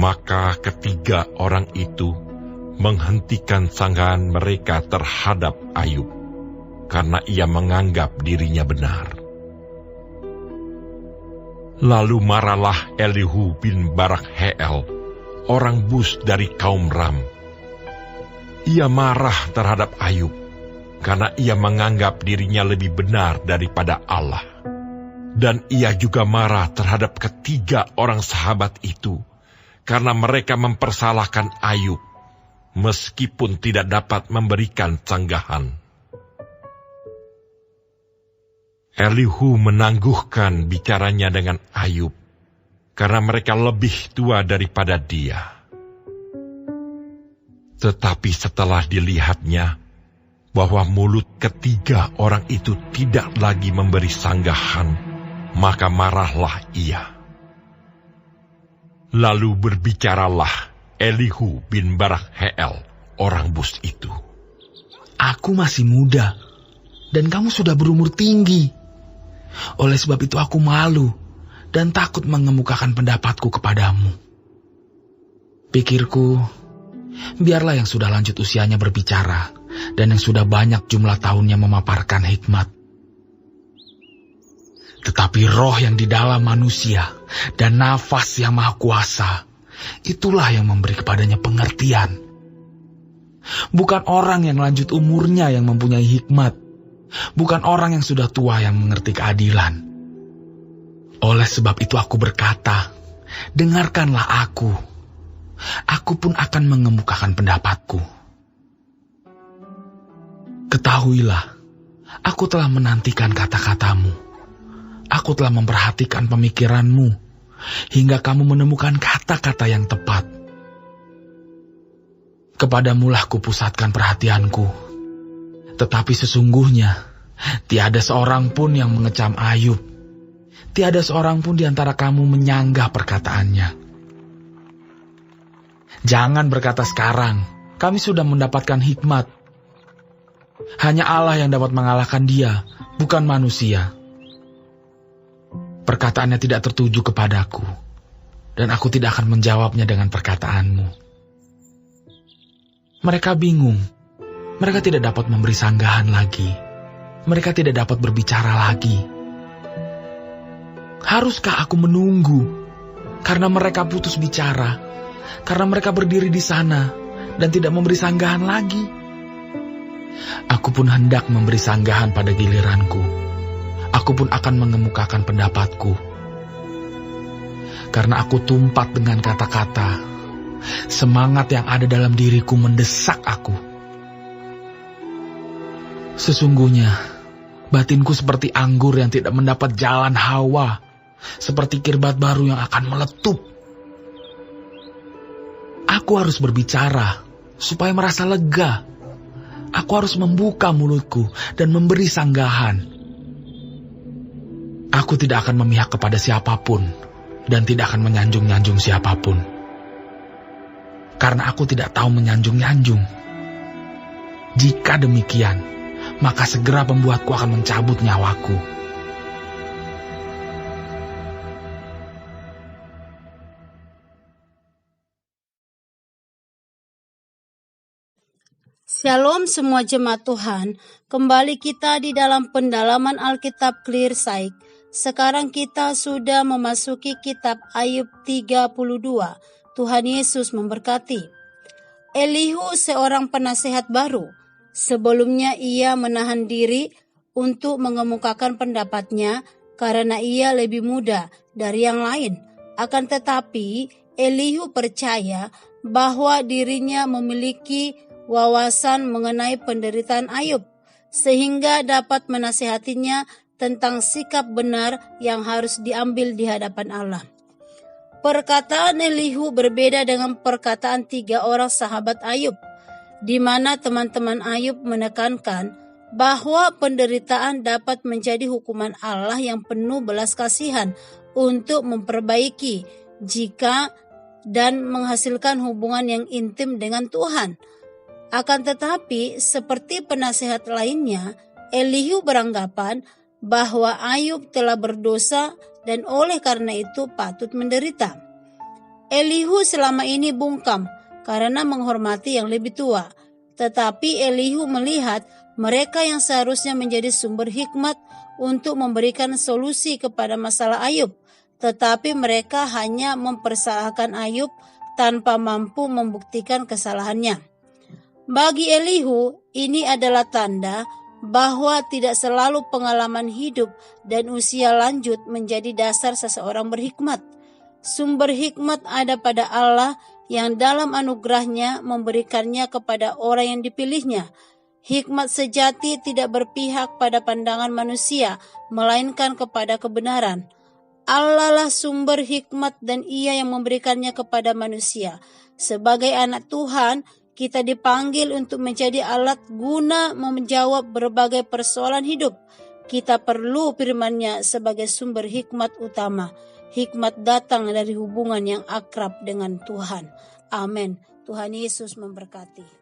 Maka ketiga orang itu menghentikan sanggahan mereka terhadap Ayub, karena ia menganggap dirinya benar. Lalu marahlah Elihu bin Barak-Heel, orang Bus dari kaum Ram. Ia marah terhadap Ayub, karena ia menganggap dirinya lebih benar daripada Allah. Dan ia juga marah terhadap ketiga orang sahabat itu, karena mereka mempersalahkan Ayub, meskipun tidak dapat memberikan sanggahan. Elihu menangguhkan bicaranya dengan Ayub, karena mereka lebih tua daripada dia. Tetapi setelah dilihatnya bahwa mulut ketiga orang itu tidak lagi memberi sanggahan, maka marahlah ia. Lalu berbicaralah Elihu bin Barak-Heel, orang Bus itu. Aku masih muda, dan kamu sudah berumur tinggi. Oleh sebab itu aku malu dan takut mengemukakan pendapatku kepadamu. Pikirku, biarlah yang sudah lanjut usianya berbicara, dan yang sudah banyak jumlah tahunnya memaparkan hikmat. Tetapi roh yang di dalam manusia dan nafas yang maha kuasa, itulah yang memberi kepadanya pengertian. Bukan orang yang lanjut umurnya yang mempunyai hikmat, bukan orang yang sudah tua yang mengerti keadilan. Oleh sebab itu aku berkata, dengarkanlah aku. Aku pun akan mengemukakan pendapatku. Ketahuilah, aku telah menantikan kata-katamu. Aku telah memperhatikan pemikiranmu, hingga kamu menemukan kata-kata yang tepat. Kepadamulah kupusatkan perhatianku. Tetapi sesungguhnya, tiada seorang pun yang mengecam Ayub. Tiada seorang pun di antara kamu menyanggah perkataannya. Jangan berkata sekarang, kami sudah mendapatkan hikmat. Hanya Allah yang dapat mengalahkan dia, bukan manusia. Perkataannya tidak tertuju kepadaku, dan aku tidak akan menjawabnya dengan perkataanmu. Mereka bingung. Mereka tidak dapat memberi sanggahan lagi. Mereka tidak dapat berbicara lagi. Haruskah aku menunggu? Karena mereka putus bicara. Karena mereka berdiri di sana dan tidak memberi sanggahan lagi. Aku pun hendak memberi sanggahan pada giliranku. Aku pun akan mengemukakan pendapatku. Karena aku tumpat dengan kata-kata, semangat yang ada dalam diriku mendesak aku. Sesungguhnya, batinku seperti anggur yang tidak mendapat jalan hawa, seperti kirbat baru yang akan meletup. Aku harus berbicara, supaya merasa lega. Aku harus membuka mulutku dan memberi sanggahan. Aku tidak akan memihak kepada siapapun, dan tidak akan menyanjung-nyanjung siapapun. Karena aku tidak tahu menyanjung-nyanjung. Jika demikian, maka segera pembuatku akan mencabut nyawaku. Shalom semua jemaat Tuhan, kembali kita di dalam pendalaman Alkitab Clear Sight. Sekarang kita sudah memasuki kitab Ayub 32. Tuhan Yesus memberkati. Elihu seorang penasehat baru. Sebelumnya ia menahan diri untuk mengemukakan pendapatnya karena ia lebih muda dari yang lain. Akan tetapi Elihu percaya bahwa dirinya memiliki wawasan mengenai penderitaan Ayub, sehingga dapat menasihatinya tentang sikap benar yang harus diambil di hadapan Allah. Perkataan Elihu berbeda dengan perkataan 3 orang sahabat Ayub, di mana teman-teman Ayub menekankan bahwa penderitaan dapat menjadi hukuman Allah yang penuh belas kasihan untuk memperbaiki jika dan menghasilkan hubungan yang intim dengan Tuhan. Akan tetapi, seperti penasehat lainnya, Elihu beranggapan bahwa Ayub telah berdosa dan oleh karena itu patut menderita. Elihu selama ini bungkam karena menghormati yang lebih tua. Tetapi Elihu melihat mereka yang seharusnya menjadi sumber hikmat untuk memberikan solusi kepada masalah Ayub. Tetapi mereka hanya mempersalahkan Ayub tanpa mampu membuktikan kesalahannya. Bagi Elihu, ini adalah tanda bahwa tidak selalu pengalaman hidup dan usia lanjut menjadi dasar seseorang berhikmat. Sumber hikmat ada pada Allah yang dalam anugerahnya memberikannya kepada orang yang dipilihnya. Hikmat sejati tidak berpihak pada pandangan manusia, melainkan kepada kebenaran. Allah lah sumber hikmat dan Ia yang memberikannya kepada manusia. Sebagai anak Tuhan, kita dipanggil untuk menjadi alat guna menjawab berbagai persoalan hidup. Kita perlu firman-Nya sebagai sumber hikmat utama. Hikmat datang dari hubungan yang akrab dengan Tuhan. Amin. Tuhan Yesus memberkati.